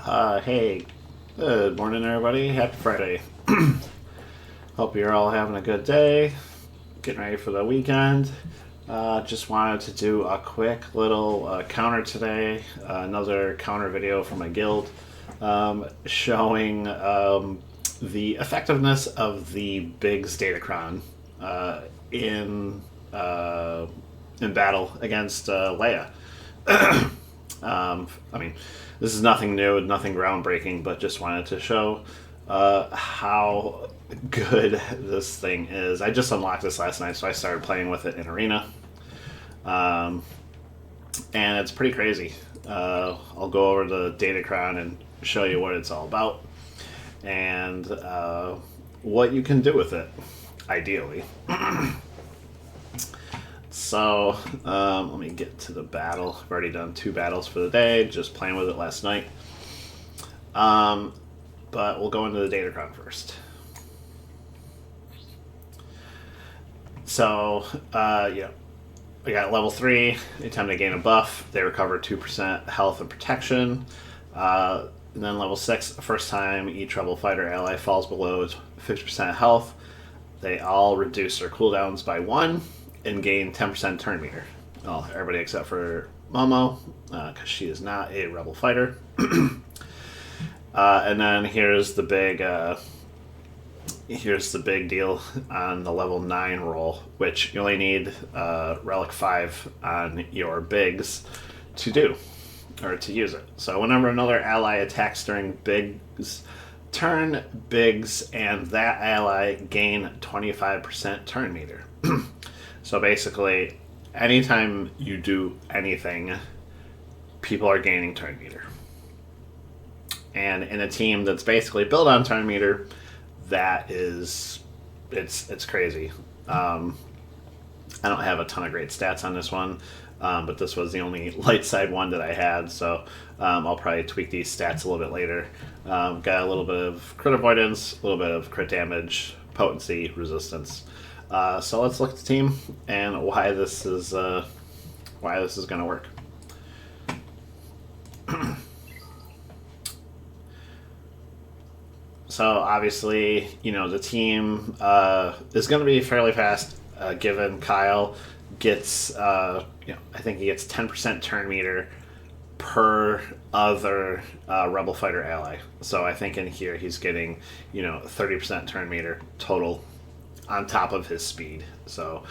Hey, good morning, everybody. Happy Friday. Hope you're all having a good day. Getting ready for the weekend. Just wanted to do a quick little counter today. Another counter video from my guild showing the effectiveness of the Biggs datacron in battle against Leia. I mean, this is nothing new, nothing groundbreaking, but just wanted to show how good this thing is. I just unlocked this last night, so I started playing with it in Arena. And it's pretty crazy. I'll go over the datacron and show you what it's all about and what you can do with it, ideally. So, let me get to the battle. I've already done 2 battles for the day, just playing with it last night. But we'll go into the datacron first. So, yeah, we got level 3. Anytime they gain a buff, they recover 2% health and protection. And then level 6, the first time each rebel fighter ally falls below 50% health, they all reduce their cooldowns by 1. And gain 10% turn meter. Well, everybody except for Momo, because she is not a rebel fighter. And then here's the big deal on the level 9 roll, which you only need Relic 5 on your Biggs to do, or to use it. So whenever another ally attacks during Biggs turn, Biggs and that ally gain 25% turn meter. So basically, anytime you do anything, people are gaining turn meter. And in a team that's basically built on turn meter, that is, it's crazy. I don't have a ton of great stats on this one, but this was the only light side one that I had, so I'll probably tweak these stats a little bit later. Got a little bit of crit avoidance, a little bit of crit damage, potency, resistance. So let's look at the team and why this is going to work. So obviously, you know, the team is going to be fairly fast. Given Kyle gets, I think he gets 10% turn meter per other rebel fighter ally. So I think in here he's getting, 30% turn meter total on top of his speed. So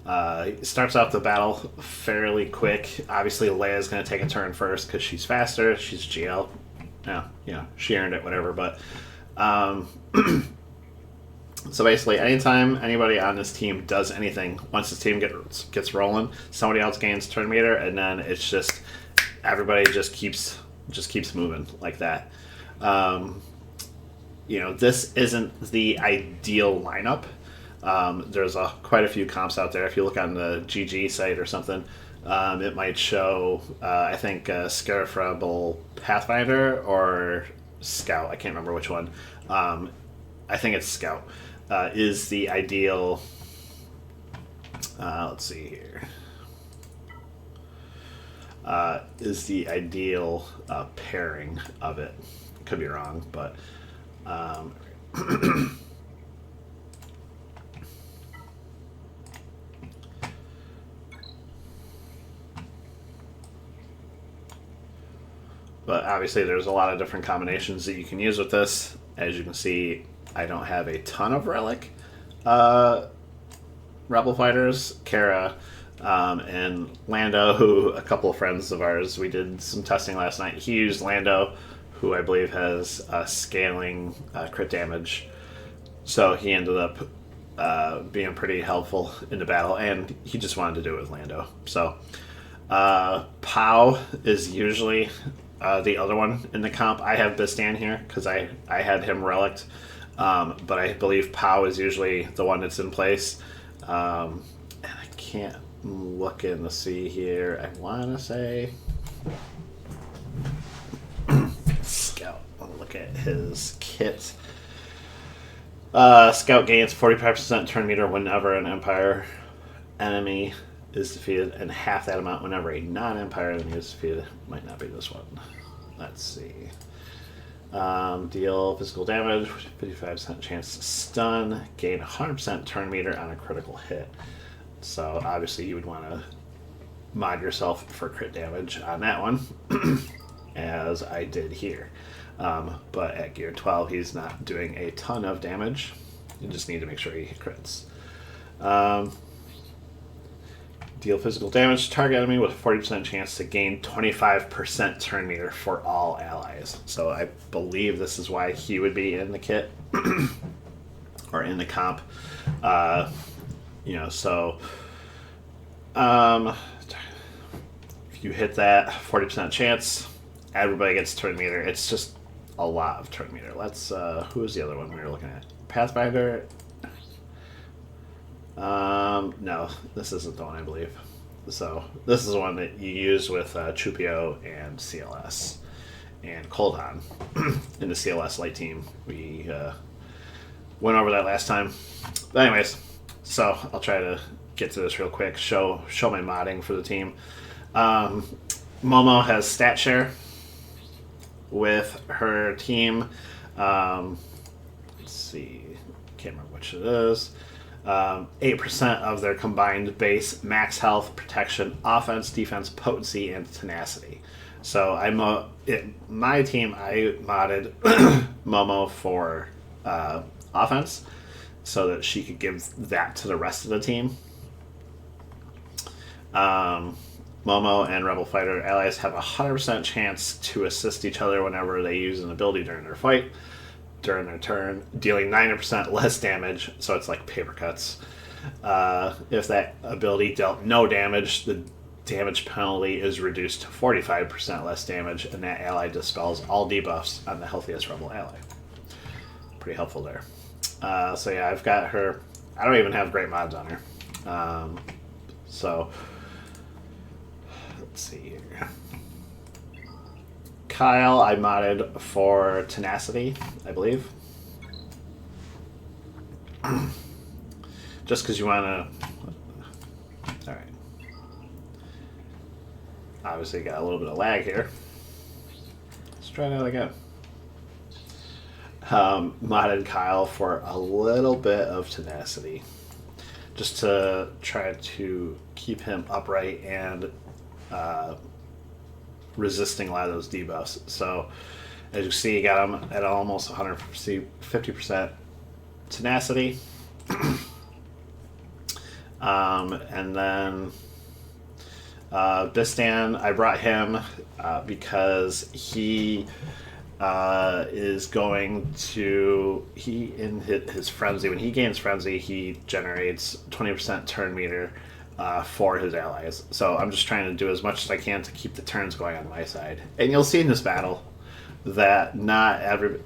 he starts off the battle fairly quick. Obviously, Leia's going to take a turn first because she's faster. She's GL. Yeah, she earned it, whatever. But so basically, anytime anybody on this team does anything, once this team gets rolling, somebody else gains turn meter, and then it's just everybody just keeps moving like that. This isn't the ideal lineup. There's quite a few comps out there. If you look on the GG site or something, it might show, I think, Scarifrable Pathfinder or Scout. I can't remember which one. I think it's Scout. Is the ideal... let's see here. Is the ideal pairing of it. Could be wrong, but... But obviously there's a lot of different combinations that you can use with this. As you can see, I don't have a ton of Relic Rebel Fighters. Kara and Lando, who a couple of friends of ours, we did some testing last night. He used Lando, who I believe has scaling crit damage. So he ended up being pretty helpful in the battle, and he just wanted to do it with Lando. So Pow is usually... the other one in the comp. I have Bistan here because I had him relicked, but I believe Pow is usually the one that's in place. And I can't look in to see here. I want to say Scout. I'll look at his kit. Scout gains 45% turn meter whenever an Empire enemy is defeated, and half that amount whenever a non-Empire enemy is defeated. Might not be this one. Let's see. Deal physical damage, 55% chance to stun, gain 100% turn meter on a critical hit. So obviously you would want to mod yourself for crit damage on that one, as I did here. But at gear 12, he's not doing a ton of damage. You just need to make sure he crits. Deal physical damage to target enemy with a 40% chance to gain 25% turn meter for all allies. So I believe this is why he would be in the kit or in the comp. So if you hit that 40% chance, everybody gets turn meter. It's just a lot of turn meter. Let's who is the other one we were looking at? Pathfinder. No, this isn't the one, I believe. So this is the one that you use with Chupio and CLS and Coldon in the CLS light team. We went over that last time. But anyways, so I'll try to get to this real quick. Show my modding for the team. Momo has stat share with her team. Let's see, can't remember which it is. 8% of their combined base max health, protection, offense, defense, potency, and tenacity. So my team, I modded Momo for offense so that she could give that to the rest of the team. Momo and Rebel Fighter allies have a 100% chance to assist each other whenever they use an ability during their fight. During their turn, dealing 90% less damage, so it's like paper cuts. If that ability dealt no damage, the damage penalty is reduced to 45% less damage, and that ally dispels all debuffs on the healthiest Rebel ally. Pretty helpful there. So yeah, I've got her. I don't even have great mods on her. So let's see here. Kyle, I modded for tenacity, I believe. Just because you want to... Alright. Obviously got a little bit of lag here. Let's try that again. Modded Kyle for a little bit of tenacity. Just to try to keep him upright and... resisting a lot of those debuffs. So as you see, you got him at almost 150% tenacity. And then Bistan, I brought him because he is going to, in his frenzy, when he gains frenzy, he generates 20% turn meter for his allies. So I'm just trying to do as much as I can to keep the turns going on my side. And you'll see in this battle that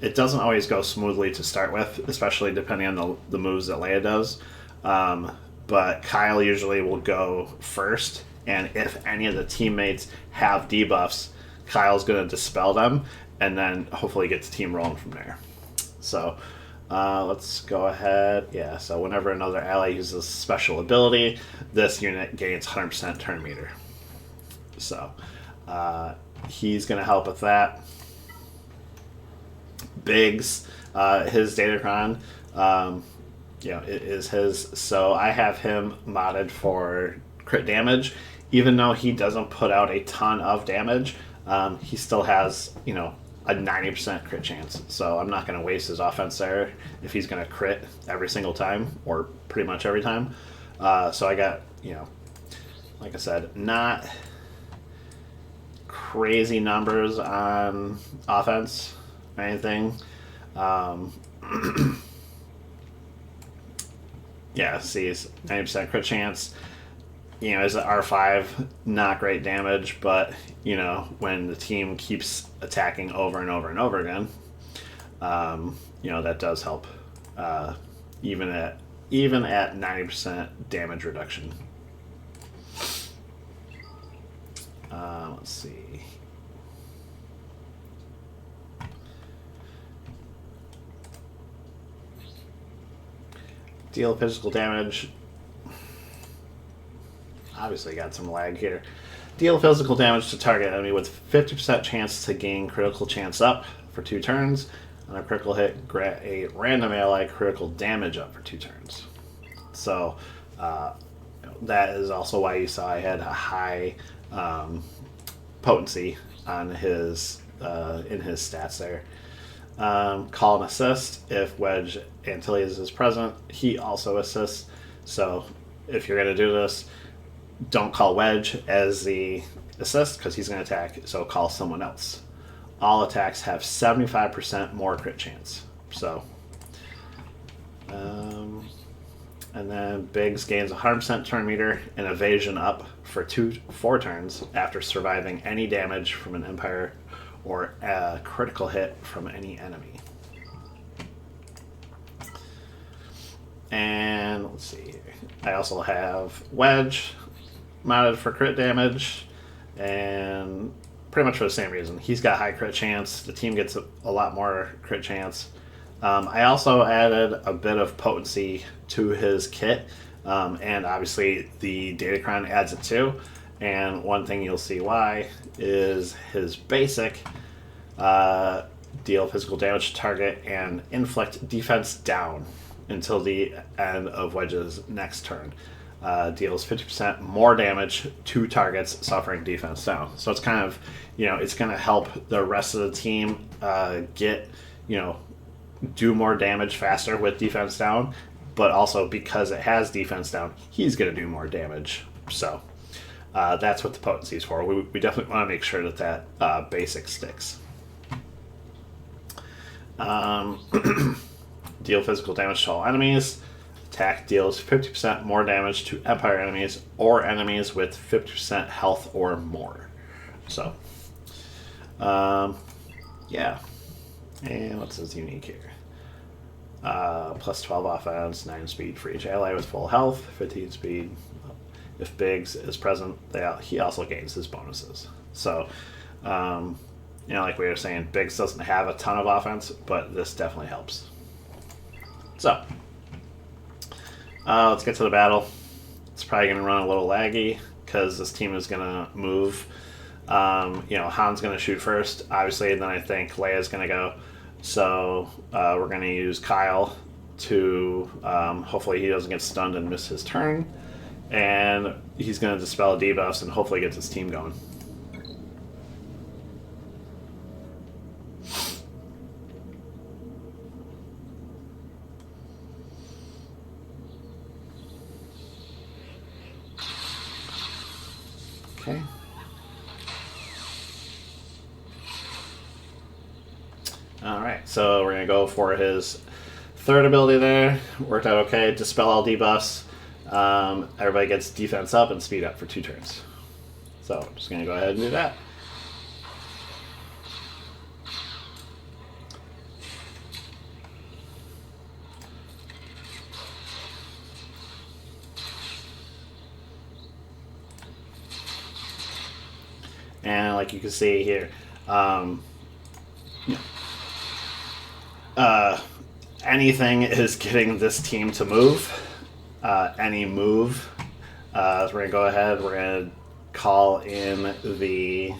it doesn't always go smoothly to start with, especially depending on the moves that Leia does. But Kyle usually will go first, and if any of the teammates have debuffs, Kyle's going to dispel them, and then hopefully get the team rolling from there. So let's go ahead. Yeah, so whenever another ally uses a special ability, this unit gains 100% turn meter. So he's going to help with that. Biggs, his datacron, it is his. So I have him modded for crit damage. Even though he doesn't put out a ton of damage, he still has, a 90% crit chance. So I'm not going to waste his offense there if he's going to crit every single time, or pretty much every time. So I got, like I said, not crazy numbers on offense or anything. Yeah, see, it's 90% crit chance. As an R5, not great damage, but, when the team keeps attacking over and over and over again, that does help, even at 90% damage reduction. Let's see. Deal physical damage. Obviously got some lag here. Deal physical damage to target enemy with 50% chance to gain critical chance up, for 2 turns. On a critical hit, grant a random ally critical damage up for 2 turns. So that is also why you saw I had a high potency on his in his stats there. Call and assist. If Wedge Antilles is present, he also assists. So if you're going to do this, don't call Wedge as the assist because he's going to attack, so call someone else. All attacks have 75% more crit chance. So, and then Biggs gains 100% turn meter and evasion up for 4 turns after surviving any damage from an Empire or a critical hit from any enemy. And let's see here. I also have Wedge modded for crit damage, and pretty much for the same reason. He's got high crit chance. The team gets a lot more crit chance. I also added a bit of potency to his kit, and obviously the datacron adds it too. And one thing you'll see why is his basic deal physical damage to target and inflict defense down until the end of Wedge's next turn. Deals 50% more damage to targets suffering defense down. So it's kind of, it's going to help the rest of the team get, do more damage faster with defense down, but also because it has defense down, he's going to do more damage. So that's what the potency is for. We definitely want to make sure that basic sticks. Deal physical damage to all enemies. Attack deals 50% more damage to Empire enemies or enemies with 50% health or more. So, yeah. And what's his unique here? Plus 12 offense, 9 speed for each ally with full health, 15 speed. If Biggs is present, he also gains his bonuses. So, like we were saying, Biggs doesn't have a ton of offense, but this definitely helps. So, let's get to the battle. It's probably going to run a little laggy because this team is going to move. Han's going to shoot first, obviously, and then I think Leia's going to go. So we're going to use Kyle to hopefully he doesn't get stunned and miss his turn. And he's going to dispel debuffs and hopefully gets his team going. Okay. Alright, so we're going to go for his third ability there. Worked out okay. Dispel all debuffs. Everybody gets defense up and speed up for 2 turns. So I'm just going to go ahead and do that. And like you can see here, anything is getting this team to move. Any move. So we're going to go ahead, we're going to call in the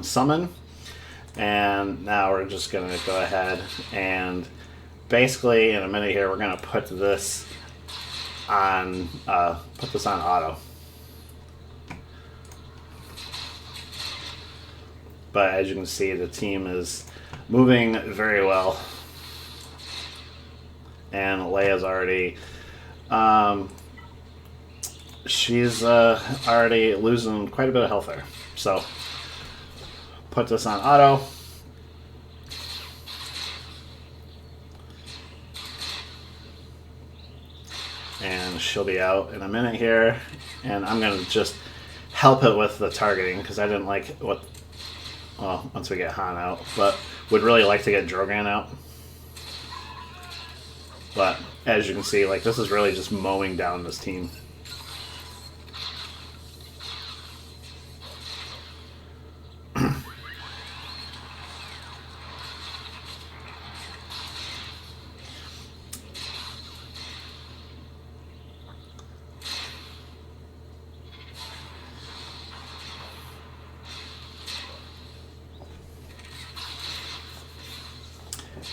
summon. And now we're just going to go ahead and basically in a minute here, we're going to put this on auto. But as you can see, the team is moving very well. And Leia's already... she's already losing quite a bit of health there. So, put this on auto. And she'll be out in a minute here. And I'm going to just help it with the targeting because I didn't like what... Well, once we get Han out, but would really like to get Drogon out. But as you can see, like this is really just mowing down this team.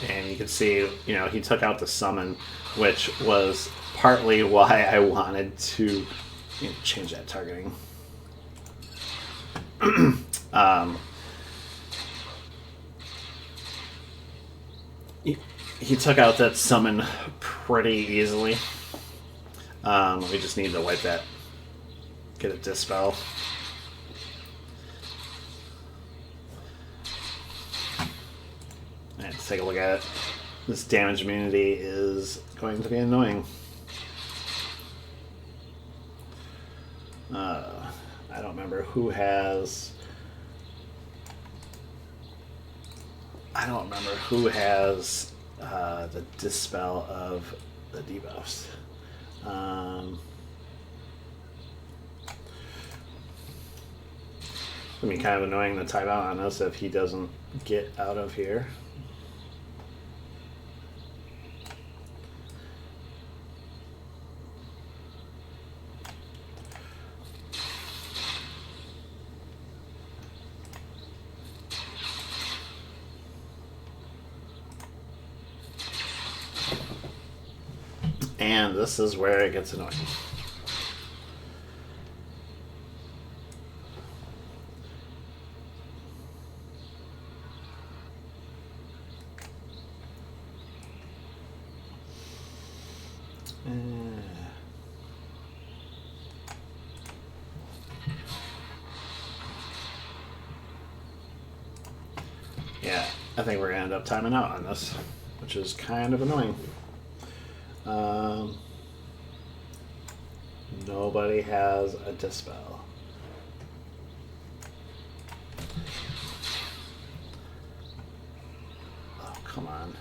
And you can see, he took out the summon, which was partly why I wanted to change that targeting. He took out that summon pretty easily. We just need to wipe that, get a dispel. Let's take a look at it. This damage immunity is going to be annoying. I don't remember who has... the dispel of the debuffs. It's gonna be kind of annoying to time out on us if he doesn't get out of here. And this is where it gets annoying. Yeah, I think we're going to end up timing out on this, which is kind of annoying. Nobody has a dispel. Oh, come on.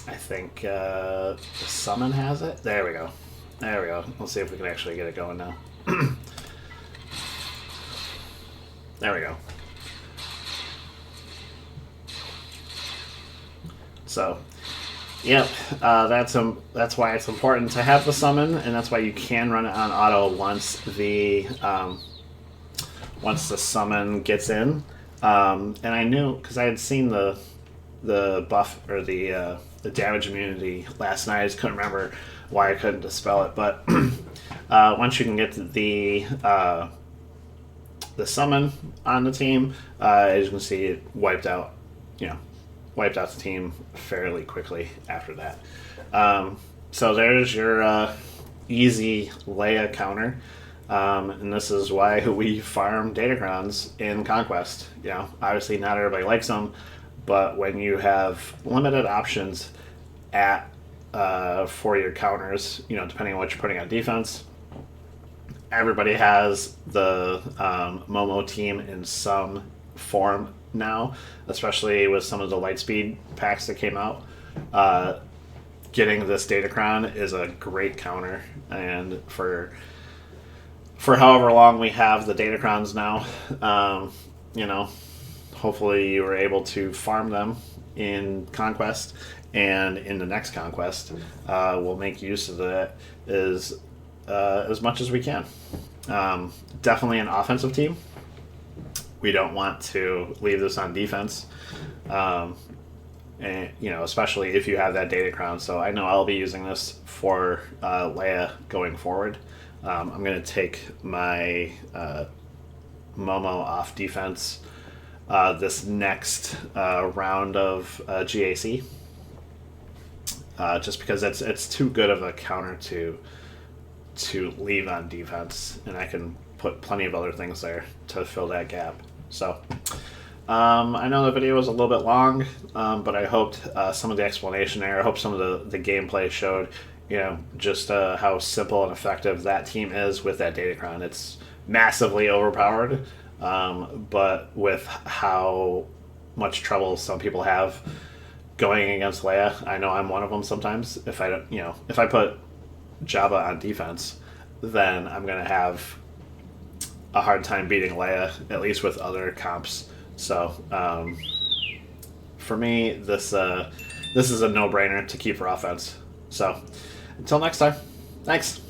I think the summon has it. There we go. There we go. Let's see if we can actually get it going now. There we go. So, yep, that's why it's important to have the summon, and that's why you can run it on auto once the summon gets in. And I knew, because I had seen the buff or the damage immunity last night. I just couldn't remember why I couldn't dispel it. But once you can get the summon on the team, as you can see, it wiped out the team fairly quickly after that. So there's your easy Leia counter. And this is why we farm datacrons in Conquest. Obviously not everybody likes them, but when you have limited options for your counters, depending on what you're putting on defense, everybody has the Momo team in some form now, especially with some of the Lightspeed packs that came out. Getting this datacron is a great counter, and for however long we have the datacrons now, hopefully you were able to farm them in Conquest, and in the next Conquest, we'll make use of that as much as we can. Definitely an offensive team. We don't want to leave this on defense, and especially if you have that datacron. So I know I'll be using this for Leia going forward. I'm going to take my Momo off defense this next round of GAC, just because it's too good of a counter to leave on defense, and I can put plenty of other things there to fill that gap. So I know the video was a little bit long, but I hoped some of the explanation there, I hope some of the gameplay showed just how simple and effective that team is with that datacron. It's massively overpowered, but with how much trouble some people have going against Leia, I know I'm one of them sometimes. If I put Jabba on defense, then I'm going to have a hard time beating Leia, at least with other comps. So for me, this is a no-brainer to keep for offense. So until next time, thanks.